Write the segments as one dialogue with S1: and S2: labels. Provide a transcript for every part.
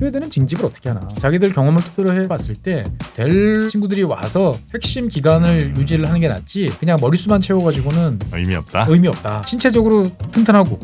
S1: 스웨덴은 징집을 어떻게 하나. 자기들 경험을 토대로 해봤을 때 될 친구들이 와서 핵심 기간을 유지를 하는 게 낫지 그냥 머릿수만 채워가지고는
S2: 의미 없다.
S1: 신체적으로 튼튼하고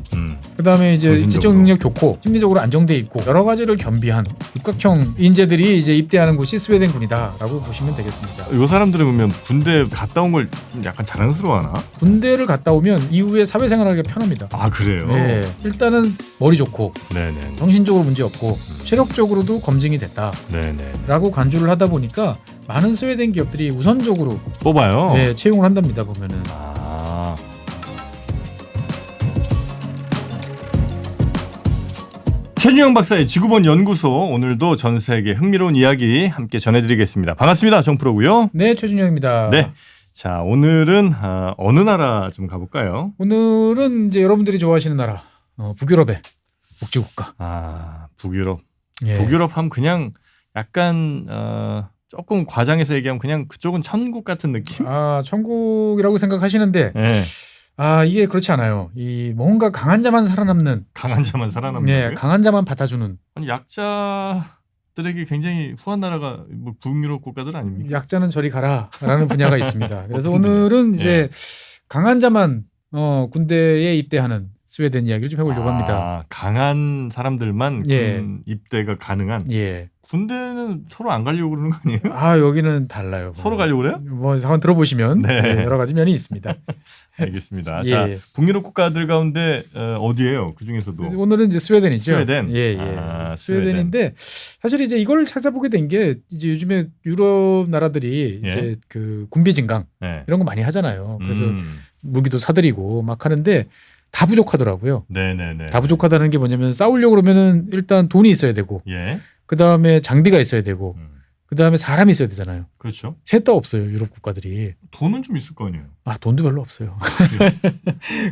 S1: 그다음에 이제 지적 능력 좋고 심리적으로 안정돼 있고 여러 가지를 겸비한 육각형 인재들이 이제 입대하는 곳이 스웨덴군이다라고 보시면 되겠습니다.
S2: 이 사람들은 그러면 군대 갔다 온 걸 좀 약간 자랑스러워하나?
S1: 군대를 갔다 오면 이후에 사회생활하기 편합니다.
S2: 아 그래요?
S1: 네, 일단은 머리 좋고
S2: 네네.
S1: 정신적으로 문제 없고 체력적으로도 검증이 됐다.
S2: 네네.
S1: 라고 간주를 하다 보니까 많은 스웨덴 기업들이 우선적으로
S2: 뽑아요.
S1: 네, 채용을 한답니다. 보면은.
S2: 아. 최준영 박사의 지구본 연구소 오늘도 전 세계 흥미로운 이야기 함께 전해드리겠습니다. 반갑습니다. 정프로고요.
S1: 네, 최준영입니다.
S2: 네. 자 오늘은 어느 나라 좀 가볼까요?
S1: 오늘은 이제 여러분들이 좋아하시는 나라 북유럽의 복지국가.
S2: 아 북유럽.
S1: 예.
S2: 북유럽 하면 그냥 약간 조금 과장해서 얘기하면 그냥 그쪽은 천국 같은 느낌.
S1: 아 천국이라고 생각하시는데
S2: 네.
S1: 아 이게 그렇지 않아요. 이 뭔가 강한 자만 살아남는.
S2: 강한 자만 살아남는.
S1: 네, 강한 자만 받아주는.
S2: 아니 약자들에게 굉장히 후한 나라가 뭐 북유럽 국가들 아닙니까?
S1: 약자는 저리 가라라는 분야가 있습니다. 그래서
S2: 어떤 분야?
S1: 오늘은 이제 강한 자만 군대에 입대하는 스웨덴 이야기를 좀 해보려고 합니다.
S2: 강한 사람들만
S1: 예.
S2: 군 입대가 가능한.
S1: 예.
S2: 군대는 서로 안 가려고 그러는 거 아니에요?
S1: 아 여기는 달라요.
S2: 서로 가려고 그래요?
S1: 뭐 한번 들어보시면
S2: 네.
S1: 네, 여러 가지 면이 있습니다.
S2: 알겠습니다.
S1: 예.
S2: 자 북유럽 국가들 가운데 어디예요? 그 중에서도
S1: 오늘은 이제 스웨덴이죠.
S2: 스웨덴.
S1: 예, 예. 스웨덴인데 사실 이제 이걸 찾아보게 된 게 이제 요즘에 유럽 나라들이
S2: 예.
S1: 이제 그 군비 증강
S2: 네.
S1: 이런 거 많이 하잖아요. 그래서 무기도 사들이고 막 하는데 다 부족하더라고요.
S2: 네네네.
S1: 다 부족하다는 게 뭐냐면 싸우려고 그러면은 일단 돈이 있어야 되고
S2: 예.
S1: 그 다음에 장비가 있어야 되고 그 다음에 사람이 있어야 되잖아요.
S2: 그렇죠.
S1: 셋 다 없어요. 유럽 국가들이.
S2: 돈은 좀 있을 거 아니에요.
S1: 아 돈도 별로 없어요.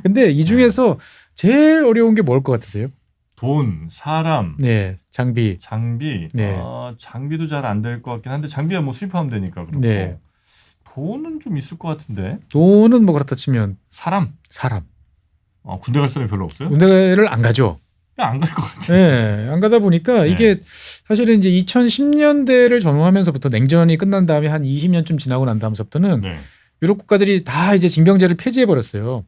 S1: 근데 이 중에서 제일 어려운 게 뭘 것 같으세요?
S2: 돈, 사람,
S1: 네, 장비.
S2: 장비.
S1: 네.
S2: 장비도 잘 안 될 것 같긴 한데 장비야 뭐 수입하면 되니까 그렇고.
S1: 네.
S2: 돈은 좀 있을 것 같은데.
S1: 돈은 뭐 그렇다 치면
S2: 사람. 군대 갈 사람이 별로 없어요?
S1: 군대를 안 가죠.
S2: 안 갈 것 같아.
S1: 네, 안 가다 보니까
S2: 네.
S1: 이게 사실은 이제 2010년대를 전후하면서부터 냉전이 끝난 다음에 한 20년쯤 지나고 난 다음서부터는
S2: 네.
S1: 유럽 국가들이 다 이제 징병제를 폐지해 버렸어요.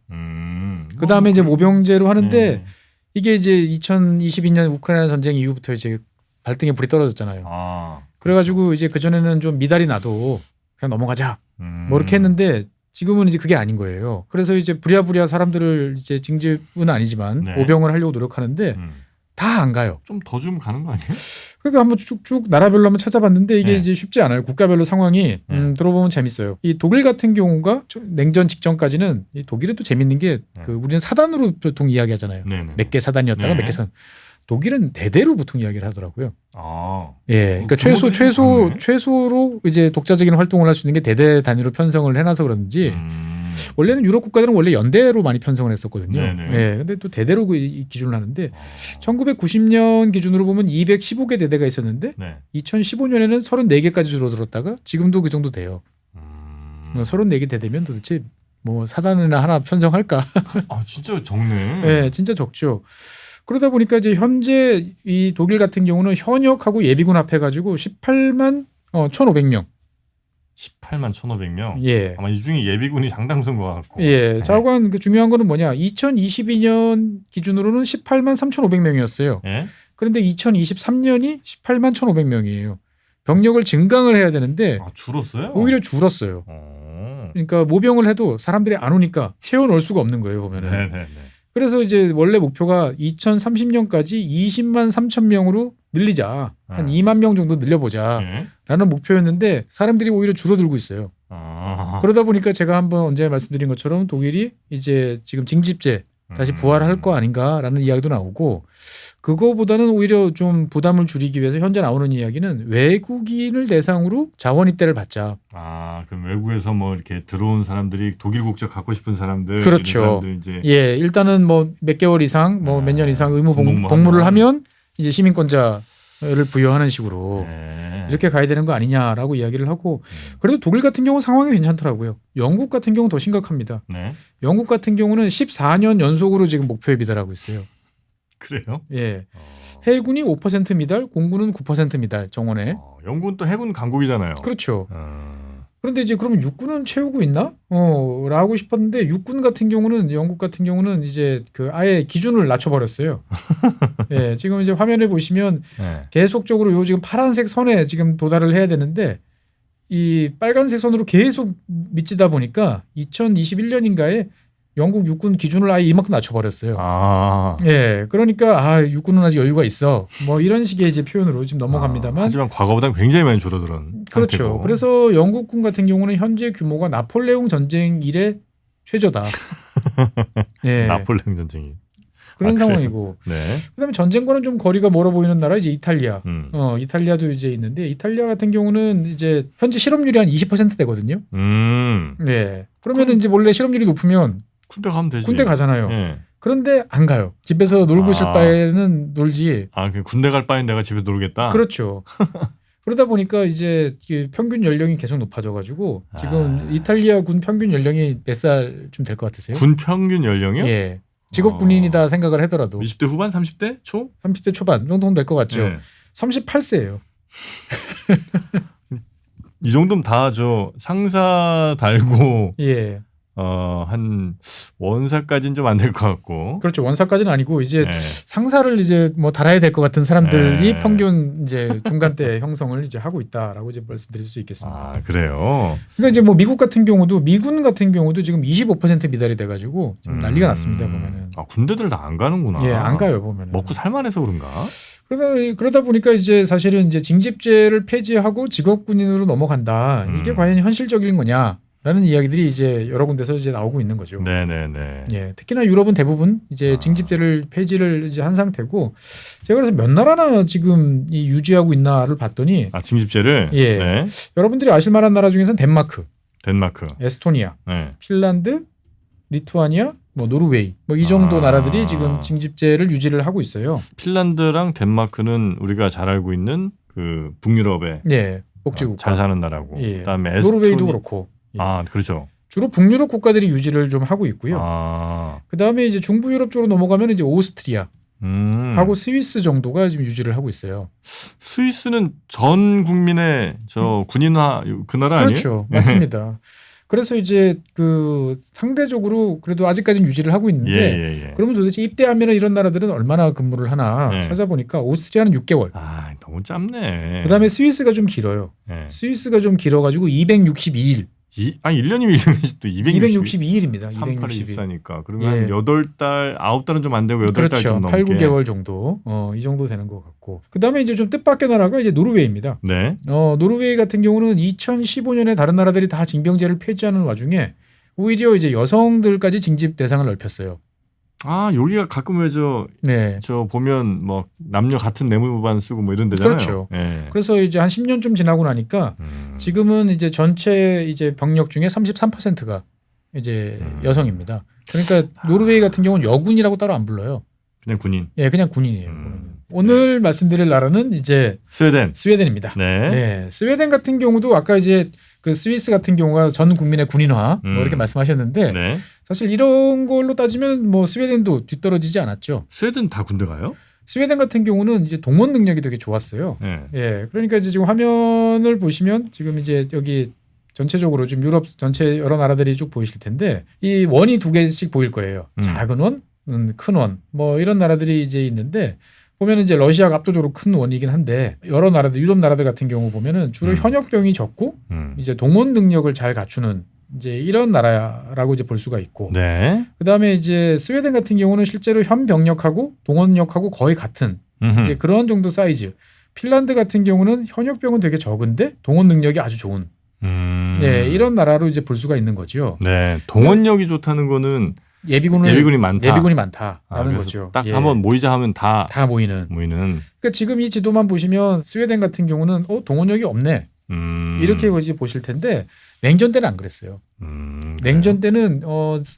S1: 그 다음에 이제 모병제로 하는데
S2: 네.
S1: 이게 이제 2022년 우크라이나 전쟁 이후부터 이제 발등에 불이 떨어졌잖아요. 그래가지고 이제 그 전에는 좀 미달이 나도 그냥 넘어가자 뭐 이렇게 했는데 지금은 이제 그게 아닌 거예요. 그래서 이제 부랴부랴 사람들을 이제 징집은 아니지만
S2: 네.
S1: 모병을 하려고 노력하는데 다 안 가요.
S2: 좀 더 주면 가는 거 아니에요?
S1: 그러니까 한번 쭉쭉 나라별로 한번 찾아봤는데 이게
S2: 네.
S1: 이제 쉽지 않아요. 국가별로 상황이 들어보면 재밌어요. 이 독일 같은 경우가 냉전 직전까지는 이 독일은 또 재밌는 게 그 우리는 사단으로 보통 이야기하잖아요.
S2: 네네.
S1: 몇 개 사단이었다가
S2: 네.
S1: 몇 개 사단. 독일은 대대로 보통 이야기를 하더라고요.
S2: 아.
S1: 예, 그러니까
S2: 규모들이 좀 작네.
S1: 최소로 이제 독자적인 활동을 할 수 있는 게 대대 단위로 편성을 해놔서 그런지 원래는 유럽 국가들은 원래 연대로 많이 편성을 했었거든요.
S2: 네네.
S1: 예, 근데 또 대대로 이 기준을 하는데 1990년 기준으로 보면 215개 대대가 있었는데
S2: 네.
S1: 2015년에는 34개까지 줄어들었다가 지금도 그 정도 돼요. 34개 대대면 도대체 뭐 사단이나 하나 편성할까?
S2: 진짜 적네.
S1: 예, 진짜 적죠. 그러다 보니까 이제 현재 이 독일 같은 경우는 현역하고 예비군 합해가지고 18만 1,500명.
S2: 18만 1,500명.
S1: 예.
S2: 아마 이 중에 예비군이 상당수인 것 같고.
S1: 예. 자관 그 중요한 거는 뭐냐? 2022년 기준으로는 18만 3,500명이었어요.
S2: 예?
S1: 그런데 2023년이 18만 1,500명이에요. 병력을 증강을 해야 되는데
S2: 줄었어요?
S1: 오히려 줄었어요. 그러니까 모병을 해도 사람들이 안 오니까 채워 넣을 수가 없는 거예요, 보면은.
S2: 네네네.
S1: 그래서 이제 원래 목표가 2030년까지 20만 3천 명으로 늘리자. 한 2만 명 정도 늘려보자.
S2: 예?
S1: 라는 목표였는데 사람들이 오히려 줄어들고 있어요. 그러다 보니까 제가 한번 언제 말씀드린 것처럼 독일이 이제 지금 징집제 다시 부활할 거 아닌가라는 이야기도 나오고 그거보다는 오히려 좀 부담을 줄이기 위해서 현재 나오는 이야기는 외국인을 대상으로 자원 입대를 받자.
S2: 그럼 외국에서 뭐 이렇게 들어온 사람들이 독일 국적 갖고 싶은 사람들,
S1: 그렇죠.
S2: 이런 사람들 이제
S1: 예, 일단은 뭐 몇 개월 이상, 뭐 몇 년 이상 의무 복무를 하면 이제 시민권자를 부여하는 식으로 이렇게 가야 되는 거 아니냐라고 이야기를 하고 그래도 독일 같은 경우 상황이 괜찮더라고요. 영국 같은 경우 더 심각합니다.
S2: 네.
S1: 영국 같은 경우는 14년 연속으로 지금 목표에 비달하고 있어요.
S2: 그래요?
S1: 예. 해군이 5% 미달, 공군은 9% 미달 정원에.
S2: 영국은 또 해군 강국이잖아요.
S1: 그렇죠. 그런데 이제 그러면 육군은 채우고 있나? 라고 싶었는데 육군 같은 경우는 영국 같은 경우는 이제 그 아예 기준을 낮춰버렸어요. 예, 지금 이제 화면을 보시면
S2: 네.
S1: 계속적으로 요 지금 파란색 선에 지금 도달을 해야 되는데 이 빨간색 선으로 계속 미치다 보니까 2021년인가에 영국 육군 기준을 아예 이만큼 낮춰버렸어요. 예, 그러니까 육군은 아직 여유가 있어. 뭐 이런 식의 이제 표현으로 지금 넘어갑니다만.
S2: 하지만 과거보다 굉장히 많이 줄어든.
S1: 그렇죠.
S2: 상태고.
S1: 그래서 영국군 같은 경우는 현재 규모가 나폴레옹 전쟁 이래 최저다. 예,
S2: 나폴레옹 전쟁이.
S1: 그런
S2: 그래요?
S1: 상황이고.
S2: 네.
S1: 그다음에 전쟁과는 좀 거리가 멀어 보이는 나라 이제 이탈리아. 이탈리아도 이제 있는데 이탈리아 같은 경우는 이제 현재 실업률이 한 20% 되거든요. 네. 그러면은 이제 원래 실업률이 높으면
S2: 군대 가면 되지.
S1: 군대 가잖아요.
S2: 예.
S1: 그런데 안 가요. 집에서 놀고 있을 바에는 놀지.
S2: 그 군대 갈 바엔 내가 집에 놀겠다.
S1: 그렇죠. 그러다 보니까 이제 평균 연령이 계속 높아져가지고 지금 이탈리아 군 평균 연령이 몇 살쯤 될 것 같으세요?
S2: 군 평균 연령이요?
S1: 예. 직업 군인이다 생각을 하더라도
S2: 20대 후반, 30대 초?
S1: 30대 초반 정도는 될 것 같죠.
S2: 예.
S1: 38세예요.
S2: 이 정도면 다 저 상사 달고
S1: 예.
S2: 한 원사까지는 좀 안 될 것 같고.
S1: 그렇죠. 원사까지는 아니고 이제
S2: 예.
S1: 상사를 이제 뭐 달아야 될 것 같은 사람들이
S2: 예.
S1: 평균 이제 중간대 형성을 이제 하고 있다라고 이제 말씀드릴 수 있겠습니다.
S2: 그래요.
S1: 그러니까 이제 뭐 미국 같은 경우도 미군 같은 경우도 지금 25% 미달이 돼가지고 지금 난리가 났습니다 보면은.
S2: 군대들 다 안 가는구나.
S1: 예, 안 가요 보면은.
S2: 먹고 살만해서 그런가?
S1: 그러다 보니까 이제 사실은 이제 징집제를 폐지하고 직업군인으로 넘어간다. 이게 과연 현실적인 거냐라는 이야기들이 이제 여러 군데서 이제 나오고 있는 거죠.
S2: 네네네.
S1: 예, 특히나 유럽은 대부분 이제 징집제를 폐지를 이제 한 상태고 제가 그래서 몇 나라나 지금 이 유지하고 있나를 봤더니
S2: 징집제를.
S1: 예,
S2: 네.
S1: 여러분들이 아실 만한 나라 중에서는 덴마크, 에스토니아,
S2: 네.
S1: 핀란드, 리투아니아, 뭐 노르웨이 뭐 이 정도 나라들이 지금 징집제를 유지를 하고 있어요.
S2: 핀란드랑 덴마크는 우리가 잘 알고 있는 그 북유럽의
S1: 예, 복지국
S2: 잘 사는 나라고.
S1: 예.
S2: 그다음에
S1: 노르웨이도 그렇고. 예.
S2: 그렇죠.
S1: 주로 북유럽 국가들이 유지를 좀 하고 있고요. 그다음에 이제 중부 유럽 쪽으로 넘어가면 이제 오스트리아 하고 스위스 정도가 지금 유지를 하고 있어요.
S2: 스위스는 전 국민의 저 군인화 그 나라 아니에요?
S1: 그렇죠. 맞습니다. 그래서 이제 그 상대적으로 그래도 아직까지는 유지를 하고 있는데 그러면 도대체 입대하면 이런 나라들은 얼마나 근무를 하나 찾아보니까 오스트리아는 6개월.
S2: 너무 짧네.
S1: 그다음에 스위스가 좀 길어요. 스위스가 좀 길어가지고 262일.
S2: 1년이면 또
S1: 262일입니다.
S2: 38에 24니까. 그러면 8달, 9달은 좀 안 되고 8달
S1: 그렇죠.
S2: 좀 넘게.
S1: 8, 9개월 정도. 이 정도 되는 것 같고. 그다음에 이제 좀 뜻밖의 나라가 이제 노르웨이입니다.
S2: 네.
S1: 노르웨이 같은 경우는 2015년에 다른 나라들이 다 징병제를 폐지하는 와중에 오히려 이제 여성들까지 징집 대상을 넓혔어요.
S2: 여기가 가끔 왜 저 보면 뭐 남녀 같은 내무반 쓰고 뭐 이런 데잖아요.
S1: 그렇죠.
S2: 네.
S1: 그래서 이제 한 10년쯤 지나고 나니까 지금은 이제 전체 이제 병력 중에 33%가 이제 여성입니다. 그러니까 노르웨이 같은 경우는 여군이라고 따로 안 불러요.
S2: 그냥 군인.
S1: 예, 그냥 군인이에요. 오늘 말씀드릴 나라는 이제 스웨덴입니다.
S2: 네.
S1: 스웨덴 같은 경우도 아까 이제 그 스위스 같은 경우가 전 국민의 군인화 뭐 이렇게 말씀하셨는데 사실 이런 걸로 따지면 뭐 스웨덴도 뒤떨어지지 않았죠.
S2: 스웨덴 다 군대 가요?
S1: 스웨덴 같은 경우는 이제 동원 능력이 되게 좋았어요. 예, 그러니까 이제 지금 화면을 보시면 지금 이제 여기 전체적으로 지금 유럽 전체 여러 나라들이 쭉 보이실 텐데 이 원이 두 개씩 보일 거예요. 작은 원, 큰 원, 뭐 이런 나라들이 이제 있는데. 보면은 이제 러시아가 압도적으로 큰 원이긴 한데 여러 나라들 유럽 나라들 같은 경우 보면은 주로 현역병이 적고 이제 동원 능력을 잘 갖추는 이제 이런 나라라고 이제 볼 수가 있고 그다음에 이제 스웨덴 같은 경우는 실제로 현병력하고 동원력하고 거의 같은 이제 그런 정도 사이즈. 핀란드 같은 경우는 현역병은 되게 적은데 동원 능력이 아주 좋은 이런 나라로 이제 볼 수가 있는 거죠.
S2: 네, 동원력이 좋다는 거는 예비군이
S1: 많다라는 거죠.
S2: 딱 한번 모이자 하면 다
S1: 모이는. 그러니까 지금 이 지도만 보시면 스웨덴 같은 경우는 동원력이 없네. 이렇게 이제 보실 텐데 냉전 때는 안 그랬어요. 냉전 때는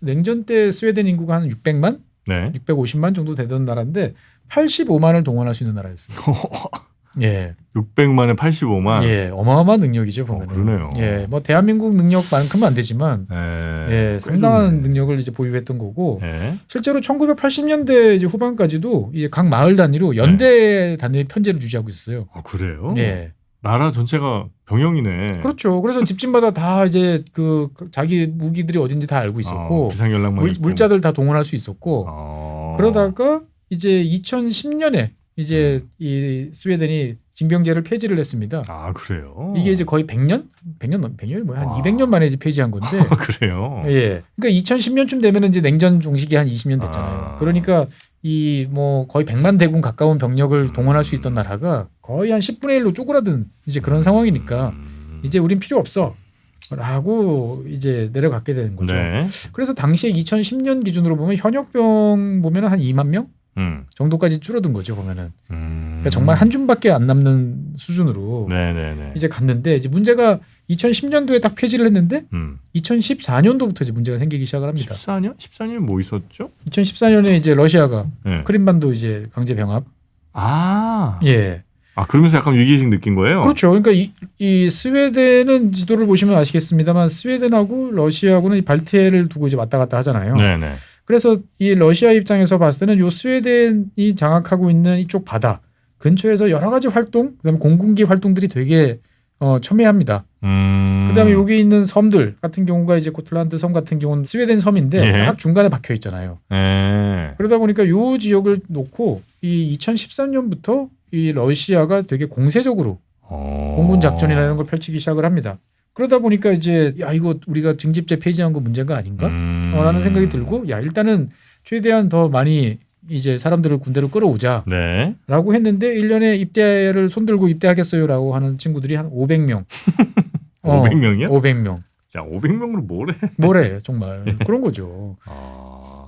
S1: 냉전 때 스웨덴 인구가 한 600만, 650만 정도 되던 나라인데 85만을 동원할 수 있는 나라였어요. 예.
S2: 600만에 85만.
S1: 예, 어마어마한 능력이죠 보면.
S2: 그러네요.
S1: 예, 뭐 대한민국 능력만큼은 안 되지만, 예, 상당한 능력을 이제 보유했던 거고,
S2: 예.
S1: 실제로 1980년대 이제 후반까지도 이제 각 마을 단위로 연대 단위의 편제를 유지하고 있어요.
S2: 아, 그래요?
S1: 예,
S2: 나라 전체가 병영이네.
S1: 그렇죠. 그래서 집집마다 다 이제 그 자기 무기들이 어딘지 다 알고 있었고,
S2: 비상연락망
S1: 물자들 다 동원할 수 있었고, 그러다가 이제 2010년에 이제 이 스웨덴이 징병제를 폐지를 했습니다.
S2: 아, 그래요?
S1: 이게 이제 거의 100년이 뭐야? 한 200년 만에 이제 폐지한 건데.
S2: 그래요?
S1: 예. 그러니까 2010년쯤 되면 이제 냉전 종식이 한 20년 됐잖아요. 그러니까 이 뭐 거의 100만 대군 가까운 병력을 동원할 수 있던 나라가 거의 한 10분의 1로 쪼그라든 이제 그런 상황이니까 이제 우린 필요 없어. 라고 이제 내려갔게 되는 거죠.
S2: 네.
S1: 그래서 당시에 2010년 기준으로 보면 현역병 보면 한 2만 명 정도까지 줄어든 거죠 보면은. 그러니까 정말 한 줌밖에 안 남는 수준으로
S2: 네네네.
S1: 이제 갔는데 이제 문제가 2010년도에 딱 폐지를 했는데 2014년도부터 이제 문제가 생기기 시작을 합니다.
S2: 14년? 14년에 뭐 있었죠?
S1: 2014년에 이제 러시아가
S2: 네.
S1: 크림반도 이제 강제 병합.
S2: 아.
S1: 예.
S2: 아, 그러면서 약간 위기의식 느낀 거예요?
S1: 그렇죠. 그러니까 이 스웨덴은 지도를 보시면 아시겠습니다만 스웨덴하고 러시아하고는 이 발트해를 두고 이제 왔다 갔다 하잖아요.
S2: 네네.
S1: 그래서 이 러시아 입장에서 봤을 때는 요 스웨덴이 장악하고 있는 이쪽 바다 근처에서 여러 가지 활동, 그다음에 공군기 활동들이 되게 첨예합니다. 그다음에 여기 있는 섬들 같은 경우가 이제 고틀란드 섬 같은 경우는 스웨덴 섬인데
S2: 예.
S1: 딱 중간에 박혀 있잖아요.
S2: 예.
S1: 그러다 보니까 요 지역을 놓고 이 2013년부터 이 러시아가 되게 공세적으로 공군 작전이라는 걸 펼치기 시작을 합니다. 그러다 보니까 이제 야 이거 우리가 징집제 폐지한 거 문제가 아닌가? 라는 생각이 들고 야 일단은 최대한 더 많이 이제 사람들을 군대로 끌어오자
S2: 네.
S1: 라고 했는데 1년에 입대를 손들고 입대하겠어요 라고 하는 친구들이 한 500명
S2: 500명이요?
S1: 500명
S2: 자, 500명으로 뭘 해?
S1: 뭐래 정말 그런 거죠.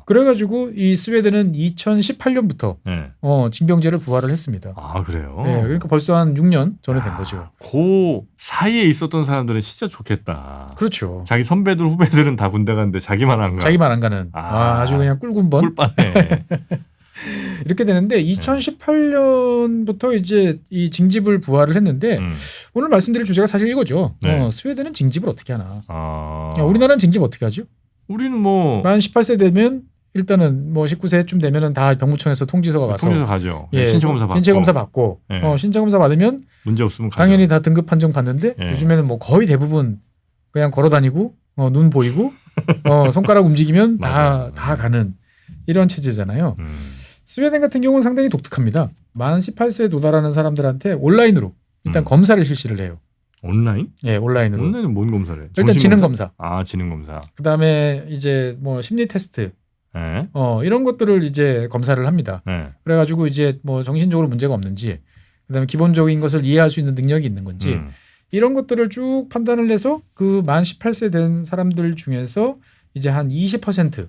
S1: 그래가지고 이 스웨덴은 2018년부터
S2: 네.
S1: 징병제를 부활을 했습니다.
S2: 아, 그래요?
S1: 네, 그러니까 벌써 한 6년 전에 된 거죠.
S2: 그 사이에 있었던 사람들은 진짜 좋겠다.
S1: 그렇죠.
S2: 자기 선배들 후배들은 다 군대 갔는데 자기만 안 가.
S1: 자기만 안 가는 아주 그냥 꿀군번
S2: 꿀빠네.
S1: 이렇게 되는데 2018년부터 이제 이 징집을 부활을 했는데 오늘 말씀드릴 주제가 사실 이거죠.
S2: 네.
S1: 스웨덴은 징집을 어떻게 하나?
S2: 아.
S1: 우리나라는 징집 어떻게 하죠?
S2: 우리는 뭐
S1: 만 18세 되면 일단은 뭐 19세쯤 되면은 다 병무청에서 통지서가 와서
S2: 통지서 가죠.
S1: 예,
S2: 신체 검사 받고.
S1: 신체 검사 받고
S2: 예.
S1: 신체 검사 받으면
S2: 문제 없으면 가죠.
S1: 당연히 다 등급 판정 받는데
S2: 예.
S1: 요즘에는 뭐 거의 대부분 그냥 걸어 다니고 눈 보이고 손가락 움직이면 다 가는 이런 체제잖아요. 스웨덴 같은 경우는 상당히 독특합니다. 만 18세에 도달하는 사람들한테 온라인으로 일단 검사를 실시를 해요.
S2: 온라인?
S1: 예, 온라인으로.
S2: 온라인은 뭔 검사를 해?
S1: 일단 지능 검사.
S2: 아, 지능 검사.
S1: 그다음에 이제 뭐 심리 테스트.
S2: 예.
S1: 이런 것들을 이제 검사를 합니다.
S2: 예.
S1: 그래가지고 이제 뭐 정신적으로 문제가 없는지, 그다음에 기본적인 것을 이해할 수 있는 능력이 있는 건지 이런 것들을 쭉 판단을 해서 그 만 18세 된 사람들 중에서 이제 한 20%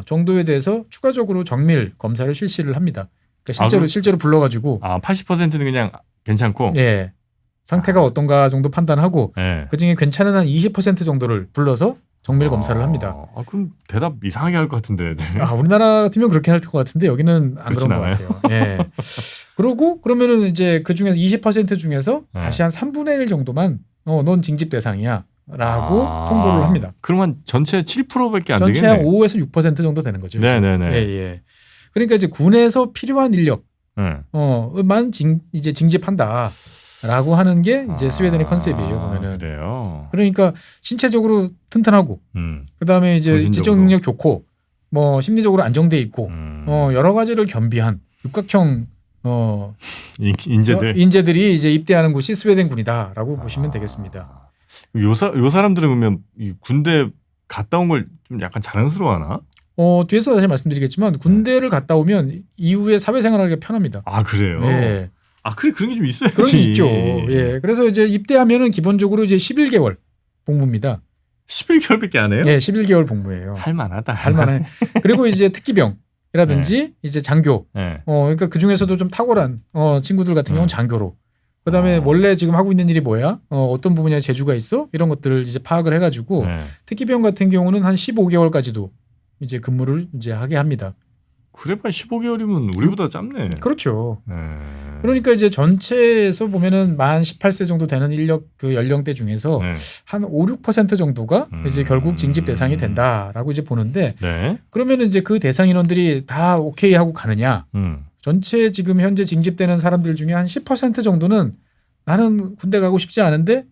S1: 정도에 대해서 추가적으로 정밀 검사를 실시를 합니다. 그러니까 실제로 불러가지고
S2: 80%는 그냥 괜찮고.
S1: 예. 상태가 어떤가 정도 판단하고
S2: 예.
S1: 그중에 괜찮은 한 20% 정도를 불러서 정밀 검사를 합니다.
S2: 그럼 대답 이상하게 할 것 같은데. 애들.
S1: 우리나라 같으면 그렇게 할 것 같은데 여기는 안 그런 것 같아요. 예. 그러고 그러면은 이제 그 중에서 20% 중에서 다시 한 3분의 1 정도만 넌 징집 대상이야라고 통보를 합니다.
S2: 그러면 전체 7%밖에 안 되겠네.
S1: 전체 한 5에서 6% 정도 되는 거죠.
S2: 네네네.
S1: 예. 그러니까 이제 군에서 필요한 인력 만 이제 징집한다. 라고 하는 게 이제 스웨덴의 컨셉이에요, 보면은.
S2: 그래요.
S1: 그러니까 신체적으로 튼튼하고, 그 다음에 이제 지적 능력 좋고, 뭐 심리적으로 안정돼 있고, 여러 가지를 겸비한 육각형 인재들이 이제 입대하는 곳이 스웨덴 군이다라고 보시면 되겠습니다.
S2: 요 사람들은 그러면 이 군대 갔다 온 걸 좀 약간 자랑스러워하나?
S1: 뒤에서 다시 말씀드리겠지만 군대를 갔다 오면 이후에 사회생활하기 편합니다.
S2: 아, 그래요?
S1: 네.
S2: 그래, 그런 게 좀 있어야지.
S1: 그런 게 있죠. 예. 그래서 이제 입대하면은 기본적으로 이제 11개월 복무입니다.
S2: 11개월밖에 안 해요?
S1: 네, 11개월 복무예요.
S2: 할만하다.
S1: 할만해. 그리고 이제 특기병이라든지 이제 장교. 그러니까 그 중에서도 좀 탁월한 친구들 같은 경우는 장교로. 그다음에 원래 지금 하고 있는 일이 뭐야? 어떤 부분에 재주가 있어? 이런 것들을 이제 파악을 해가지고 특기병 같은 경우는 한 15개월까지도 이제 근무를 이제 하게 합니다.
S2: 그래봐 15개월이면 우리보다 짧네.
S1: 그렇죠. 그러니까 이제 전체에서 보면은 만 18세 정도 되는 인력 그 연령대 중에서
S2: 네.
S1: 한 5, 6% 정도가 이제 결국 징집 대상이 된다라고 이제 보는데
S2: 네.
S1: 그러면은 이제 그 대상 인원들이 다 오케이 하고 가느냐? 전체 지금 현재 징집되는 사람들 중에 한 10% 정도는 나는 군대 가고 싶지 않은데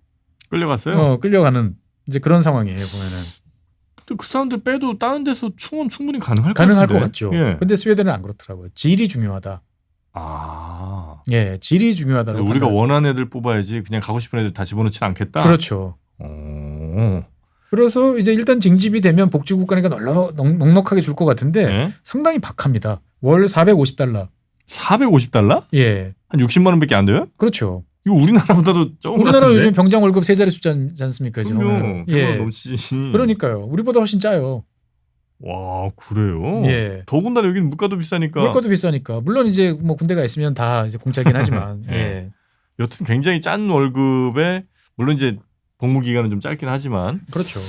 S2: 끌려갔어요?
S1: 끌려가는 이제 그런 상황이에요, 보면은.
S2: 근데 그 사람들 빼도 다른 데서 충원 충분히 가능할 것
S1: 가능할
S2: 같은데.
S1: 것 같죠.
S2: 예.
S1: 근데 스웨덴은 안 그렇더라고요. 질이 중요하다.
S2: 아.
S1: 예, 질이 중요하다고.
S2: 우리가 원하는 애들 뽑아야지 그냥 가고 싶은 애들 다 집어넣지는 않겠다.
S1: 그렇죠.
S2: 오.
S1: 그래서 이제 일단 징집이 되면 복지국가니까 넉넉하게 줄 것 같은데
S2: 네?
S1: 상당히 박합니다. 월 $450.
S2: 450달러?
S1: 예,
S2: 한 60만 원밖에 안 돼요?
S1: 그렇죠.
S2: 이거 우리나라보다도 조금
S1: 우리나라
S2: 같은데?
S1: 요즘 병장 월급 세 자리 숫자지 않습니까? 지금.
S2: 그럼요.
S1: 예,
S2: 넘치지.
S1: 그러니까요. 우리보다 훨씬 짜요.
S2: 와, 그래요?
S1: 예.
S2: 더군다나 여기는 물가도 비싸니까.
S1: 물가도 비싸니까. 물론 이제 뭐 군대가 있으면 다 이제 공짜긴 하지만.
S2: 예.
S1: 예.
S2: 여튼 굉장히 짠 월급에 물론 이제 복무 기간은 좀 짧긴 하지만.
S1: 그렇죠.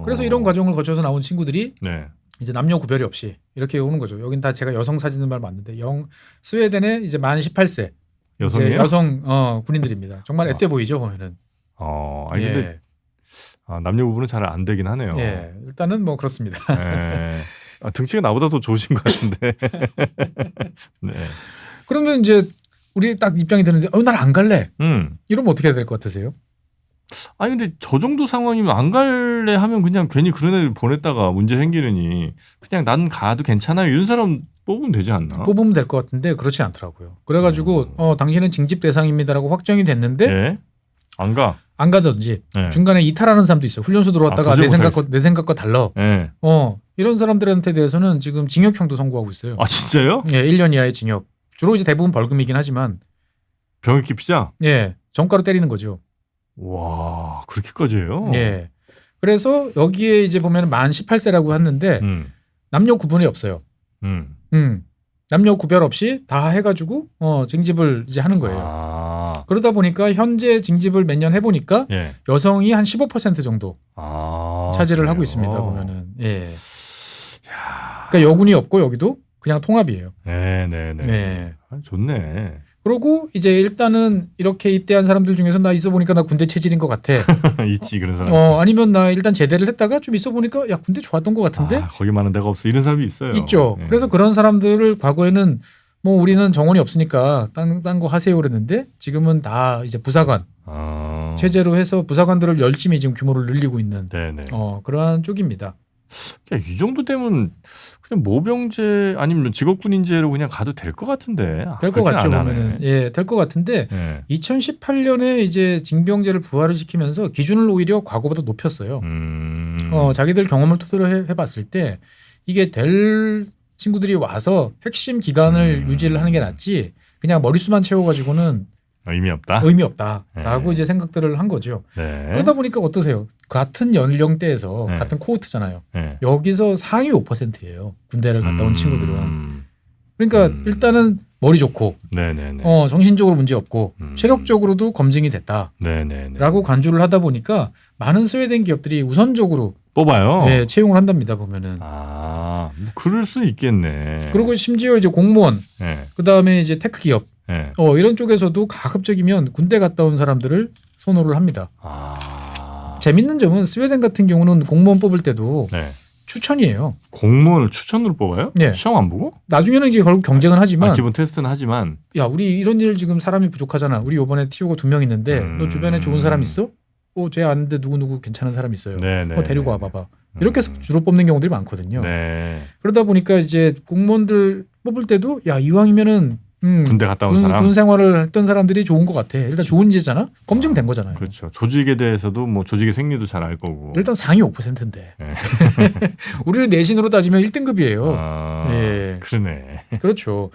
S1: 그래서 이런 과정을 거쳐서 나온 친구들이
S2: 네.
S1: 이제 남녀 구별이 없이 이렇게 오는 거죠. 여긴 다 제가 여성 사진을 말 맞는데 스웨덴에 이제 만 18세
S2: 여성이에요?
S1: 이제 여성 군인들입니다. 정말 앳돼 보이죠 보면은.
S2: 아니
S1: 예.
S2: 근데 남녀 구분은 잘 안 되긴 하네요.
S1: 예. 일단은 뭐 그렇습니다.
S2: 예. 등치가 나보다 더 좋으신 것 같은데. 네.
S1: 그러면 이제 우리 딱 입장이 드는데 난 안 갈래. 이러면 어떻게 해야 될 것 같으세요?
S2: 아니 근데 저 정도 상황이면 안 갈래 하면 그냥 괜히 그런 애들 보냈다가 문제 생기느니 그냥 난 가도 괜찮아요. 이런 사람 뽑으면 되지 않나?
S1: 뽑으면 될 것 같은데 그렇지 않더라고요. 그래가지고 당신은 징집 대상입니다라고 확정이 됐는데
S2: 예? 안 가.
S1: 안 가든지
S2: 예.
S1: 중간에 이탈하는 사람도 있어요. 훈련소 들어왔다가
S2: 도저히
S1: 내 생각과 달라.
S2: 예.
S1: 이런 사람들한테 대해서는 지금 징역형도 선고하고 있어요.
S2: 아 진짜요?
S1: 예, 1년 이하의 징역. 주로 이제 대부분 벌금이긴 하지만
S2: 병역 기피자?
S1: 예, 정가로 때리는 거죠.
S2: 와 그렇게까지 해요?
S1: 예. 그래서 여기에 이제 보면 만 18세라고 했는데 남녀 구분이 없어요. 남녀 구별 없이 다 해가지고 징집을 이제 하는 거예요. 그러다 보니까 현재 징집을 몇 년 해보니까
S2: 예.
S1: 여성이 한 15% 정도 차지를 하고
S2: 그래요?
S1: 있습니다. 보면은 예. 그러니까 여군이 없고 여기도 그냥 통합이에요.
S2: 네네네.
S1: 네.
S2: 좋네.
S1: 그러고 이제 일단은 이렇게 입대한 사람들 중에서 나 있어 보니까 나 군대 체질인 것 같아.
S2: 있지 그런 사람.
S1: 아니면 나 일단 제대를 했다가 좀 있어 보니까 야 군대 좋았던 것 같은데.
S2: 거기 많은 데가 없어 이런 사람이 있어요.
S1: 있죠.
S2: 예.
S1: 그래서 그런 사람들을 과거에는 뭐 우리는 정원이 없으니까 딴 거 하세요 그랬는데 지금은 다 이제 부사관 체제로 해서 부사관들을 열심히 지금 규모를 늘리고 있는
S2: 네네.
S1: 그러한 쪽입니다.
S2: 이 정도 되면 그냥 모병제 아니면 직업군인제로 그냥 가도 될 것 같은데.
S1: 될 것 같죠 보면은 될 것 같은데
S2: 예.
S1: 2018년에 이제 징병제를 부활을 시키면서 기준을 오히려 과거보다 높였어요. 자기들 경험을 토대로 해봤을 때 이게 될 친구들이 와서 핵심 기간을 유지를 하는 게 낫지 그냥 머릿수만 채워가지고는
S2: 의미 없다.
S1: 의미 없다라고
S2: 네.
S1: 이제 생각들을 한 거죠.
S2: 네.
S1: 그러다 보니까 어떠세요? 같은 연령대에서
S2: 네.
S1: 같은 코호트잖아요.
S2: 네.
S1: 여기서 상위 5%예요. 군대를 갔다 온 친구들은. 그러니까
S2: 음.
S1: 일단은 머리 좋고
S2: 네네네.
S1: 정신적으로 문제 없고 체력적으로도 검증이 됐다라고
S2: 네네네.
S1: 간주를 하다 보니까 많은 스웨덴 기업들이 우선적으로
S2: 뽑아요.
S1: 채용을 한답니다. 보면은.
S2: 뭐 그럴 수 있겠네.
S1: 그리고 심지어 이제 공무원,
S2: 네.
S1: 그 다음에 이제 테크 기업,
S2: 네.
S1: 이런 쪽에서도 가급적이면 군대 갔다 온 사람들을 선호를 합니다. 재밌는 점은 스웨덴 같은 경우는 공무원 뽑을 때도
S2: 네.
S1: 추천이에요.
S2: 공무원을 추천으로 뽑아요?
S1: 네.
S2: 시험 안 보고?
S1: 나중에는 이제 결국 경쟁은 하지만
S2: 기본 테스트는 하지만.
S1: 야 우리 이런 일 지금 사람이 부족하잖아. 우리 이번에 TO가 2명 있는데 너 주변에 좋은 사람 있어? 쟤 아는데 누구 괜찮은 사람 있어요.
S2: 네네.
S1: 데리고 와봐봐. 이렇게 해서 주로 뽑는 경우들이 많거든요.
S2: 네.
S1: 그러다 보니까 이제 공무원들 뽑을 때도 야 이왕이면은
S2: 군대 갔다 온 사람.
S1: 군 생활을 했던 사람들이 좋은 것 같아. 일단 좋은 지잖아. 검증된 거잖아요.
S2: 그렇죠. 조직에 대해서도 뭐 조직의 생리도 잘 알 거고.
S1: 일단 상위 5%인데.
S2: 네.
S1: 우리는 내신으로 따지면 1등급이에요. 예.
S2: 그러네.
S1: 그렇죠.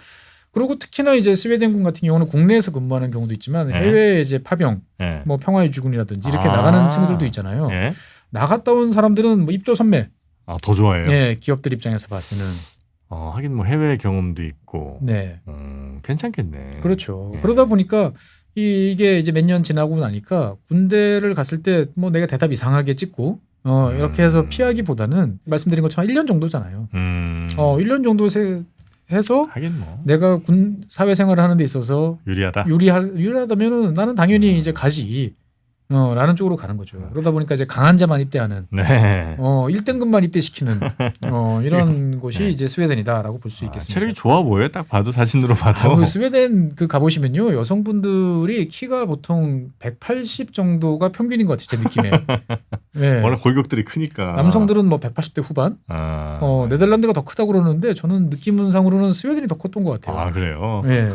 S1: 그리고 특히나 이제 스웨덴군 같은 경우는 국내에서 근무하는 경우도 있지만 해외에 이제 파병,
S2: 네.
S1: 뭐 평화유지군이라든지 이렇게 나가는 친구들도 있잖아요.
S2: 네.
S1: 나갔다 온 사람들은 뭐 입도 선매.
S2: 더 좋아해요.
S1: 네, 기업들 입장에서 봤을 때는.
S2: 하긴 뭐 해외 경험도 있고.
S1: 네.
S2: 괜찮겠네.
S1: 그렇죠.
S2: 예.
S1: 그러다 보니까 이게 이제 몇 년 지나고 나니까 군대를 갔을 때 뭐 내가 대답 이상하게 찍고 이렇게 해서 피하기보다는 말씀드린 것처럼 1년 정도잖아요. 1년 정도 해서
S2: 하긴 뭐
S1: 내가 군 사회생활을 하는 데 있어서
S2: 유리하다.
S1: 유리하다면은 나는 당연히 이제 가지. 라는 쪽으로 가는 거죠. 그러다 보니까 이제 강한 자만 입대하는,
S2: 네.
S1: 1등급만 입대시키는, 이런 곳이
S2: 네.
S1: 이제 스웨덴이다라고 볼 수 있겠습니다.
S2: 체력이 좋아 보여요. 딱 봐도 사진으로 봐도.
S1: 스웨덴 가보시면요. 여성분들이 키가 보통 180 정도가 평균인 것 같아요. 제 느낌에. 네.
S2: 워낙 골격들이 크니까.
S1: 남성들은 뭐 180대 후반?
S2: 아.
S1: 네덜란드가 더 크다고 그러는데 저는 느낌상으로는 스웨덴이 더 컸던 것 같아요.
S2: 아, 그래요?
S1: 네.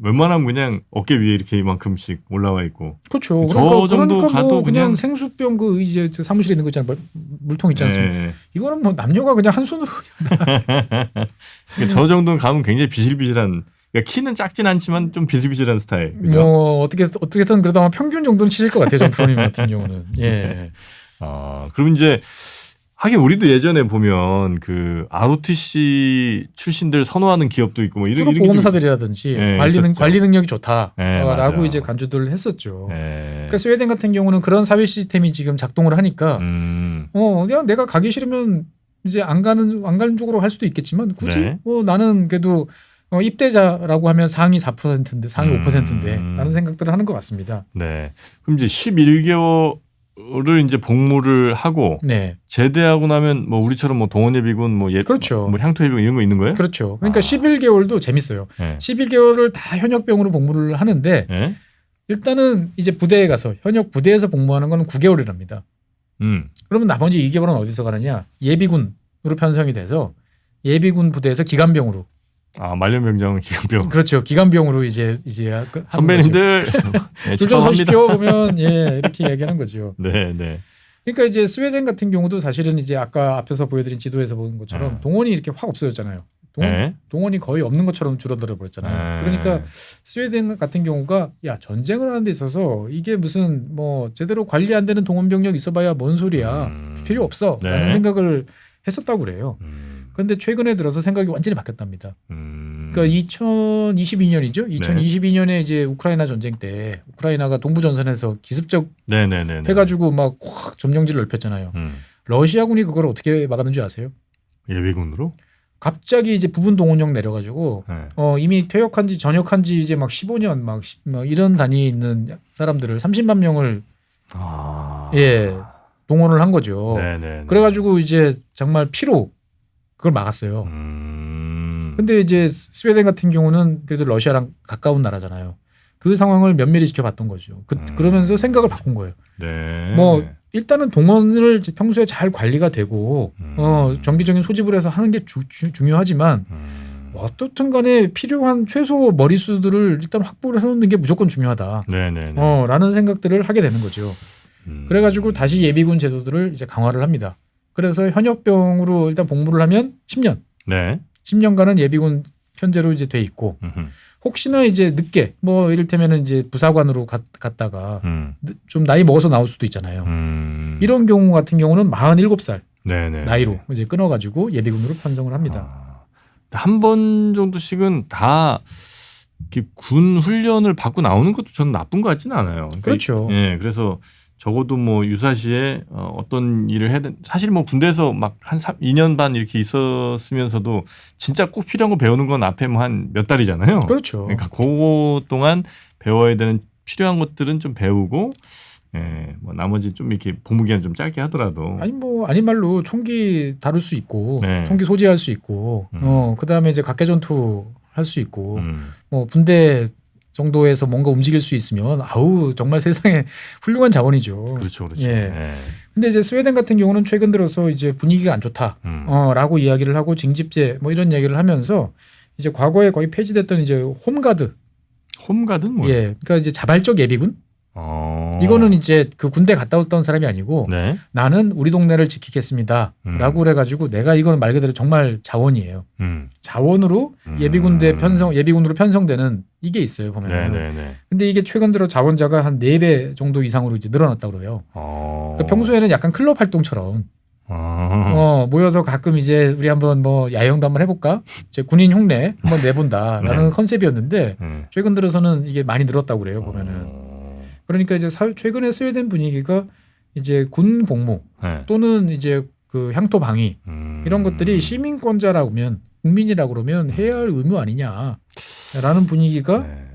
S2: 웬만하면 그냥 어깨 위에 이렇게 이만큼씩 올라와 있고.
S1: 그렇죠.
S2: 저 정도
S1: 뭐
S2: 가도
S1: 그냥
S2: 그냥
S1: 생수병 이제 사무실에 있는 거 있잖아요. 물통 있지 않습니까?
S2: 네.
S1: 이거는 뭐 남녀가 그냥 한 손으로
S2: 그러니까 저 정도는 가면 굉장히 비실비실한. 그러니까 키는 작진 않지만 좀 비실비실한 스타일. 그죠?
S1: 뭐 어떻게든 그래도 아마 평균 정도는 치실 것 같아요. 전 프로님 같은 경우는. 예.
S2: 그럼 이제 하긴 우리도 예전에 보면 그 ROTC 출신들 선호하는 기업도 있고 뭐 이런
S1: 보험사들이라든지
S2: 네,
S1: 관리 능력이 좋다라고
S2: 네,
S1: 이제 간주들을 했었죠.
S2: 네.
S1: 그러니까 스웨덴 같은 경우는 그런 사회 시스템이 지금 작동을 하니까 그냥 내가 가기 싫으면 이제 안 가는 쪽으로 할 수도 있겠지만 굳이
S2: 네.
S1: 나는 그래도 입대자라고 하면 상위 4%인데 상위 5%인데 라는 생각들을 하는 것 같습니다.
S2: 네. 그럼 이제 11개월을 이제 복무를 하고
S1: 네.
S2: 제대하고 나면 뭐 우리처럼 뭐 동원예비군 뭐
S1: 그렇죠.
S2: 뭐 향토예비군 이런 거 있는 거예요?
S1: 그렇죠. 그러니까 11개월도 재밌어요.
S2: 네.
S1: 11개월을 다 현역병으로 복무를 하는데
S2: 네?
S1: 일단은 이제 부대에 가서 현역 부대에서 복무하는 건 9개월이랍니다. 그러면 나머지 2개월은 어디서 가느냐? 예비군으로 편성이 돼서 예비군 부대에서 기간병으로.
S2: 말년병장 기간병.
S1: 그렇죠. 기간병으로 이제
S2: 선배님들
S1: 줄 좀 서십시오. 보면 이렇게 얘기하는 거죠.
S2: 네, 네.
S1: 그러니까 이제 스웨덴 같은 경우도 사실은 이제 아까 앞에서 보여드린 지도에서 보는 것처럼 동원이 이렇게 확 없어졌잖아요. 동원이 거의 없는 것처럼 줄어들어 버렸잖아요. 그러니까 스웨덴 같은 경우가 전쟁을 하는 데 있어서 이게 무슨 뭐 제대로 관리 안 되는 동원 병력 있어봐야 뭔 소리야. 필요 없어. 라는 생각을 했었다고 그래요. 그런데 최근에 들어서 생각이 완전히 바뀌었답니다. 그러니까 2022년이죠. 2022년에 이제 우크라이나 전쟁 때 우크라이나가 동부 전선에서 기습적 해가지고 막 확 점령지를 넓혔잖아요. 러시아군이 그걸 어떻게 막았는지 아세요?
S2: 예비군으로?
S1: 갑자기 이제 부분 동원령 내려가지고 이미 퇴역한지 전역한지 이제 막 15년 막 이런 단위에 있는 사람들을 30만 명을 동원을 한 거죠. 그래가지고 이제 정말 피로 그걸 막았어요. 근데 이제 스웨덴 같은 경우는 그래도 러시아랑 가까운 나라잖아요. 그 상황을 면밀히 지켜봤던 거죠. 그러면서 생각을 바꾼 거예요. 뭐 일단은 동원을 평소에 잘 관리가 되고 정기적인 소집을 해서 하는 게 중요하지만 어떻든 간에 필요한 최소 머리수들을 일단 확보를 해놓는 게 무조건 중요하다. 라는 생각들을 하게 되는 거죠. 그래가지고 다시 예비군 제도들을 이제 강화를 합니다. 그래서 현역병으로 일단 복무를 하면 10년. 10년간은 예비군 편제로 이제 돼 있고 혹시나 이제 늦게 뭐 이를테면은 이제 부사관으로 갔다가 좀 나이 먹어서 나올 수도 있잖아요. 이런 경우 같은 경우는 47살 나이로 이제 끊어가지고 예비군으로 편성을 합니다.
S2: 한 번 정도씩은 다 군 훈련을 받고 나오는 것도 저는 나쁜 것 같지는 않아요. 그러니까
S1: 그렇죠.
S2: 그래서 적어도 뭐 유사시에 어떤 일을 해야 된 사실 뭐 군대에서 막 한 2년 반 이렇게 있었으면서도 진짜 꼭 필요한 거 배우는 건 앞에 뭐 한 몇 달이잖아요.
S1: 그렇죠.
S2: 그러니까 그거 동안 배워야 되는 필요한 것들은 좀 배우고 뭐 나머지 좀 이렇게 복무 기간 좀 짧게 하더라도
S1: 아닌 말로 총기 다룰 수 있고 총기 소지할 수 있고 그다음에 이제 각계 전투 할 수 있고 뭐 군대 정도에서 뭔가 움직일 수 있으면 정말 세상에 훌륭한 자원이죠.
S2: 그렇죠.
S1: 근데 이제 스웨덴 같은 경우는 최근 들어서 이제 분위기가 안 좋다. 라고 이야기를 하고 징집제 뭐 이런 얘기를 하면서 이제 과거에 거의 폐지됐던 이제 홈가드.
S2: 홈가드는 뭐예요?
S1: 그러니까 이제 자발적 예비군. 이거는 이제 그 군대 갔다 왔던 사람이 아니고 나는 우리 동네를 지키겠습니다. 라고 그래가지고 내가 이거는 말 그대로 정말 자원이에요. 자원으로 예비군으로 편성되는 이게 있어요. 보면. 근데 이게 최근 들어 자원자가 한 4배 정도 이상으로 이제 늘어났다고 그래요. 그러니까 평소에는 약간 클럽 활동처럼 모여서 가끔 이제 우리 한번 뭐 야영도 한번 해볼까? 이제 군인 흉내 한번 내본다라는 컨셉이었는데 최근 들어서는 이게 많이 늘었다고 그래요. 보면은. 그러니까 이제 최근에 스웨덴 분위기가 이제 군 복무 또는 이제 그 향토 방위 이런 것들이 시민권자라면 국민이라 그러면 해야 할 의무 아니냐라는 분위기가
S2: 네.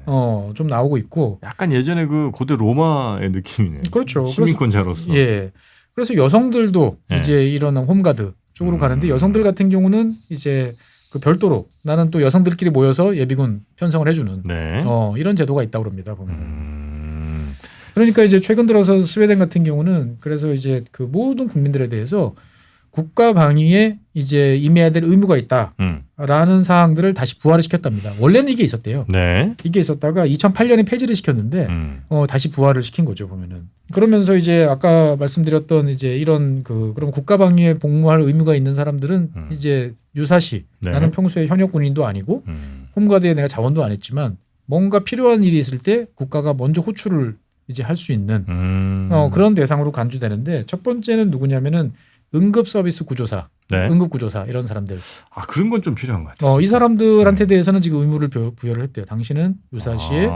S1: 좀 나오고 있고.
S2: 약간 예전에 그 고대 로마의 느낌이네요.
S1: 그렇죠.
S2: 시민권자로서.
S1: 예. 그래서 여성들도
S2: 네.
S1: 이제 이런 홈가드 쪽으로 가는데 여성들 같은 경우는 이제 그 별도로 나는 또 여성들끼리 모여서 예비군 편성을 해주는
S2: 네.
S1: 이런 제도가 있다고 그럽니다. 보면. 그러니까 이제 최근 들어서 스웨덴 같은 경우는 그래서 이제 그 모든 국민들에 대해서 국가 방위에 이제 임해야 될 의무가 있다라는 사항들을 다시 부활을 시켰답니다. 원래는 이게 있었대요.
S2: 네.
S1: 이게 있었다가 2008년에 폐지를 시켰는데 다시 부활을 시킨 거죠, 보면은. 그러면서 이제 아까 말씀드렸던 이제 이런 그럼 국가 방위에 복무할 의무가 있는 사람들은 이제 유사시
S2: 네.
S1: 나는 평소에 현역 군인도 아니고 홈가드에 내가 자원도 안 했지만 뭔가 필요한 일이 있을 때 국가가 먼저 호출을 이제 할 수 있는 그런 대상으로 간주되는데 첫 번째는 누구냐면은 응급 서비스 구조사,
S2: 네.
S1: 응급 구조사 이런 사람들.
S2: 아 그런 건 좀 필요한 것 같아요.
S1: 이 사람들한테 대해서는 지금 의무를 부여를 했대요. 당신은 유사시에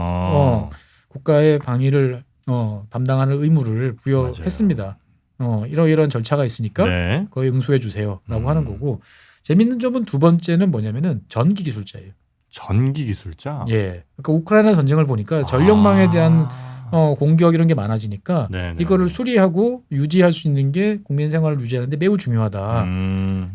S1: 국가의 방위를 담당하는 의무를 부여했습니다. 이런 절차가 있으니까
S2: 네.
S1: 거의 응수해 주세요라고 하는 거고. 재밌는 점은 두 번째는 뭐냐면은 전기 기술자예요.
S2: 전기 기술자.
S1: 예. 그러니까 우크라이나 전쟁을 보니까 전력망에 대한 공격 이런 게 많아지니까
S2: 네네.
S1: 이거를 수리하고 유지할 수 있는 게 국민 생활을 유지하는데 매우 중요하다.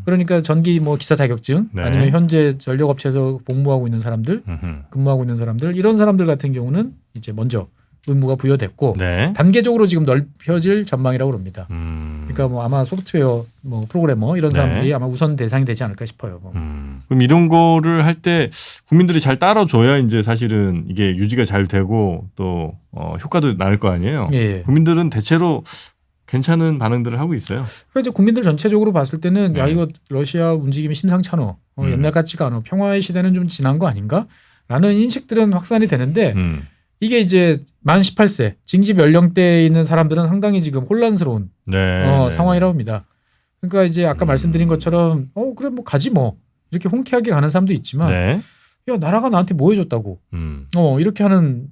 S1: 그러니까 전기 뭐 기사 자격증
S2: 네.
S1: 아니면 현재 전력업체에서 복무하고 있는 사람들, 근무하고 있는 사람들 이런 사람들 같은 경우는 이제 먼저 의무가 부여됐고
S2: 네.
S1: 단계적으로 지금 넓혀질 전망이라고 합니다. 그러니까 뭐 아마 소프트웨어 뭐 프로그래머 이런 사람들이
S2: 네.
S1: 아마 우선 대상이 되지 않을까 싶어요.
S2: 그럼 이런 거를 할 때 국민들이 잘 따라줘야 이제 사실은 이게 유지가 잘 되고 또 효과도 날 거 아니에요.
S1: 예.
S2: 국민들은 대체로 괜찮은 반응들을 하고 있어요.
S1: 그러니까 이제 국민들 전체적으로 봤을 때는
S2: 네.
S1: 야 이거 러시아 움직임이 심상찮어. 옛날 같지가 않아. 평화의 시대는 좀 지난 거 아닌가? 라는 인식들은 확산이 되는데 이게 이제 만 18세 징집 연령대에 있는 사람들은 상당히 지금 혼란스러운
S2: 네.
S1: 상황이라고 합니다. 그러니까 이제 아까 말씀드린 것처럼 그래 뭐 가지 뭐 이렇게 홍쾌하게 가는 사람도 있지만
S2: 네.
S1: 야 나라가 나한테 뭐 해줬다고 이렇게 하는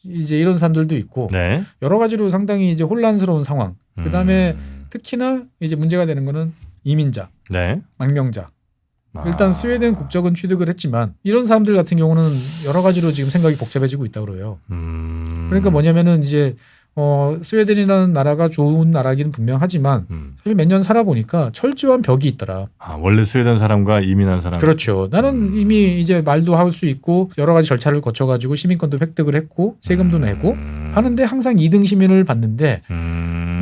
S1: 이제 이런 사람들도 있고
S2: 네.
S1: 여러 가지로 상당히 이제 혼란스러운 상황. 그다음에 특히나 이제 문제가 되는 거는 이민자,
S2: 네.
S1: 망명자. 일단 스웨덴 국적은 취득을 했지만 이런 사람들 같은 경우는 여러 가지로 지금 생각이 복잡해지고 있다고 그래요. 그러니까 뭐냐면은 이제 스웨덴이라는 나라가 좋은 나라긴 분명하지만 사실 몇 년 살아보니까 철저한 벽이 있더라.
S2: 원래 스웨덴 사람과 이민한 사람.
S1: 그렇죠. 나는 이미 이제 말도 할 수 있고 여러 가지 절차를 거쳐가지고 시민권도 획득을 했고 세금도 내고 하는데 항상 2등 시민을 받는데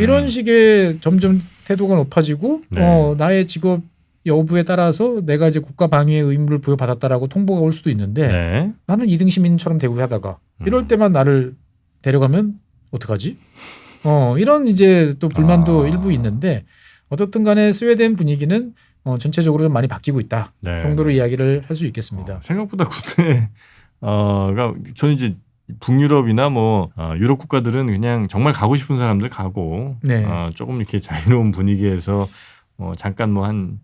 S1: 이런 식의 점점 태도가 높아지고
S2: 네.
S1: 나의 직업 여부에 따라서 내가 이제 국가 방위의 의무를 부여받았다라고 통보가 올 수도 있는데
S2: 네.
S1: 나는 2등 시민처럼 대우하다가 이럴 때만 나를 데려가면 어떡하지? 이런 이제 또 불만도 일부 있는데 어떻든 간에 스웨덴 분위기는 전체적으로 좀 많이 바뀌고 있다
S2: 네.
S1: 정도로 이야기를 할 수 있겠습니다.
S2: 생각보다 군대 그러니까 저는 이제 북유럽이나 뭐 유럽 국가들은 그냥 정말 가고 싶은 사람들 가고
S1: 네.
S2: 조금 이렇게 자유로운 분위기에서 잠깐 뭐 한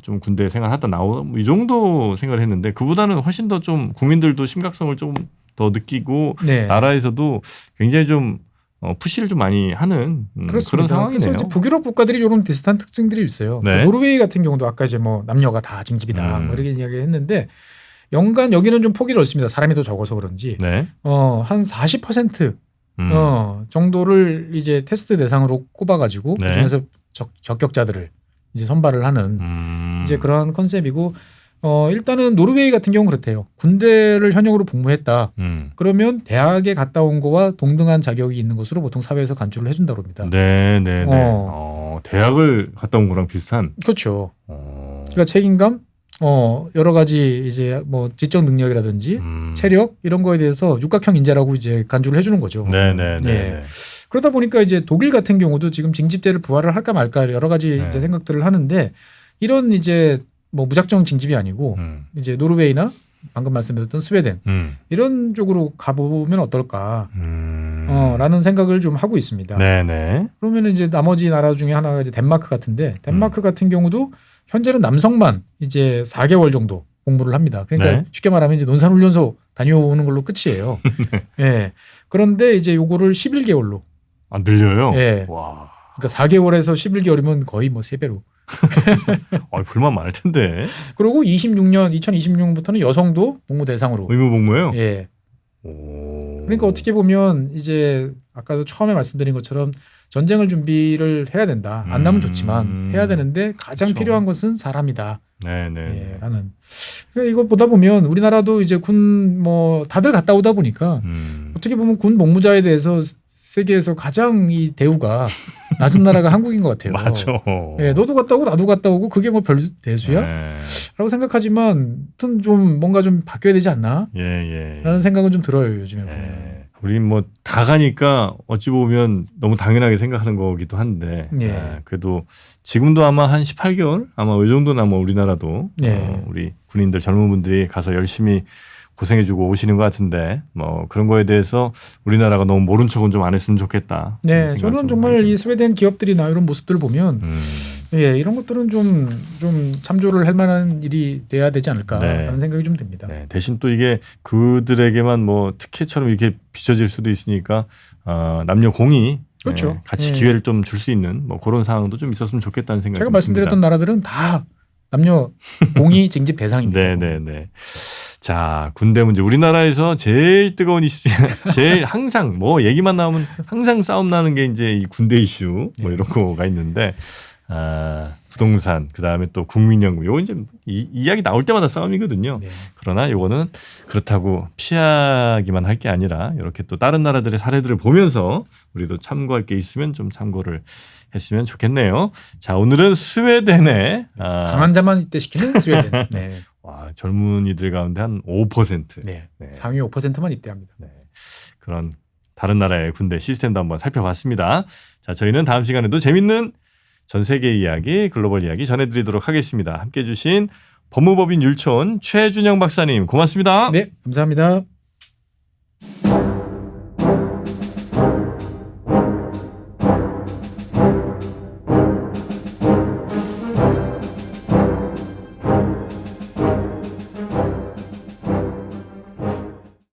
S2: 좀 군대 생활하다 나오 이 정도 생각을 했는데 그보다는 훨씬 더 좀 국민들도 심각성을 좀 더 느끼고
S1: 네.
S2: 나라에서도 굉장히 좀 푸시를 좀 많이 하는 그런 상황이네요.
S1: 그래서 이제 북유럽 국가들이 이런 비슷한 특징들이 있어요.
S2: 네.
S1: 그 노르웨이 같은 경우도 아까 이제 뭐 남녀가 다 징집이다 뭐 이렇게 이야기했는데 연간 여기는 좀 폭이 넓습니다. 사람이 더 적어서 그런지
S2: 네.
S1: 한 40% 정도를 이제 테스트 대상으로 꼽아가지고
S2: 네.
S1: 그중에서 적격자들을 이제 선발을 하는 이제 그런 컨셉이고 일단은 노르웨이 같은 경우는 그렇대요. 군대를 현역으로 복무했다. 그러면 대학에 갔다 온 거와 동등한 자격이 있는 것으로 보통 사회에서 간주를 해준다고 합니다.
S2: 네, 네, 네. 대학을 갔다 온 거랑 비슷한.
S1: 그렇죠. 그러니까 책임감, 여러 가지 이제 뭐 지적 능력이라든지 체력 이런 거에 대해서 육각형 인재라고 이제 간주를 해주는 거죠.
S2: 네, 네, 네.
S1: 예. 그러다 보니까 이제 독일 같은 경우도 지금 징집제를 부활을 할까 말까 여러 가지
S2: 네.
S1: 이제 생각들을 하는데 이런 이제 뭐 무작정 징집이 아니고 이제 노르웨이나 방금 말씀드렸던 스웨덴 이런 쪽으로 가보면 어떨까 라는 생각을 좀 하고 있습니다.
S2: 네네.
S1: 그러면 이제 나머지 나라 중에 하나가 이제 덴마크 같은데 덴마크 같은 경우도 현재는 남성만 이제 4개월 정도 공부를 합니다. 그러니까
S2: 네.
S1: 쉽게 말하면 이제 논산훈련소 다녀오는 걸로 끝이에요. 예. 그런데 이제 요거를 11개월로.
S2: 늘려요?
S1: 예.
S2: 와.
S1: 그러니까 4개월에서 11개월이면 거의 뭐 3배로.
S2: 불만 많을 텐데.
S1: 그리고 2026년부터는 여성도 복무 대상으로.
S2: 의무복무예요?
S1: 예.
S2: 오.
S1: 그러니까 어떻게 보면 이제 아까도 처음에 말씀드린 것처럼 전쟁을 준비를 해야 된다. 안 나면 좋지만 해야 되는데 가장
S2: 그렇죠.
S1: 필요한 것은 사람이다.
S2: 네네.
S1: 예, 라는. 그러니까 이거 보다 보면 우리나라도 이제 군 뭐 다들 갔다 오다 보니까 어떻게 보면 군 복무자에 대해서 세계에서 가장 이 대우가 낮은 나라가 한국인 것 같아요.
S2: 맞죠.
S1: 예, 너도 갔다 오고 나도 갔다 오고 그게 뭐 별 대수야?
S2: 네.
S1: 라고 생각하지만 하여튼 좀 뭔가 좀 바뀌어야 되지 않나?
S2: 예.
S1: 라는 생각은 좀 들어요, 요즘에 보면.
S2: 예. 우린 뭐 다 가니까 어찌 보면 너무 당연하게 생각하는 거기도 한데
S1: 예.
S2: 그래도 지금도 아마 한 18개월 아마 이 정도는 아마 우리나라도
S1: 예.
S2: 우리 군인들 젊은 분들이 가서 열심히 고생해주고 오시는 것 같은데 뭐 그런 거에 대해서 우리나라가 너무 모른 척은 좀 안 했으면 좋겠다.
S1: 네,
S2: 생각이
S1: 저는
S2: 좀
S1: 정말
S2: 많이
S1: 이 스웨덴 기업들이나 이런 모습들을 보면 예, 이런 것들은 좀 참조를 할 만한 일이 돼야 되지 않을까라는
S2: 네.
S1: 생각이 좀 듭니다.
S2: 네, 대신 또 이게 그들에게만 뭐 특혜처럼 이렇게 비춰질 수도 있으니까 남녀 공이
S1: 그렇죠.
S2: 같이
S1: 예.
S2: 기회를 좀 줄 수 있는 뭐 그런 상황도 좀 있었으면 좋겠다는 생각이
S1: 제가
S2: 좀
S1: 말씀드렸던
S2: 듭니다.
S1: 나라들은 다 남녀 공이 징집 대상입니다.
S2: 네네네. 자, 군대 문제. 우리나라에서 제일 뜨거운 이슈, 제일 항상 뭐 얘기만 나오면 항상 싸움 나는 게 이제 이 군대 이슈 뭐 이런 거가 있는데, 부동산, 그 다음에 또 국민연금. 요거 이제 이야기 나올 때마다 싸움이거든요.
S1: 네.
S2: 그러나 요거는 그렇다고 피하기만 할 게 아니라 이렇게 또 다른 나라들의 사례들을 보면서 우리도 참고할 게 있으면 좀 참고를 했으면 좋겠네요. 자, 오늘은 스웨덴의
S1: 강한 자만 입대시키는 스웨덴. 네.
S2: 와, 젊은이들 가운데 한 5%.
S1: 네.
S2: 네.
S1: 상위 5%만 입대합니다.
S2: 네. 그런 다른 나라의 군대 시스템도 한번 살펴봤습니다. 자, 저희는 다음 시간에도 재밌는 전 세계 이야기, 글로벌 이야기 전해드리도록 하겠습니다. 함께해 주신 법무법인 율촌 최준영 박사님 고맙습니다.
S1: 네, 감사합니다.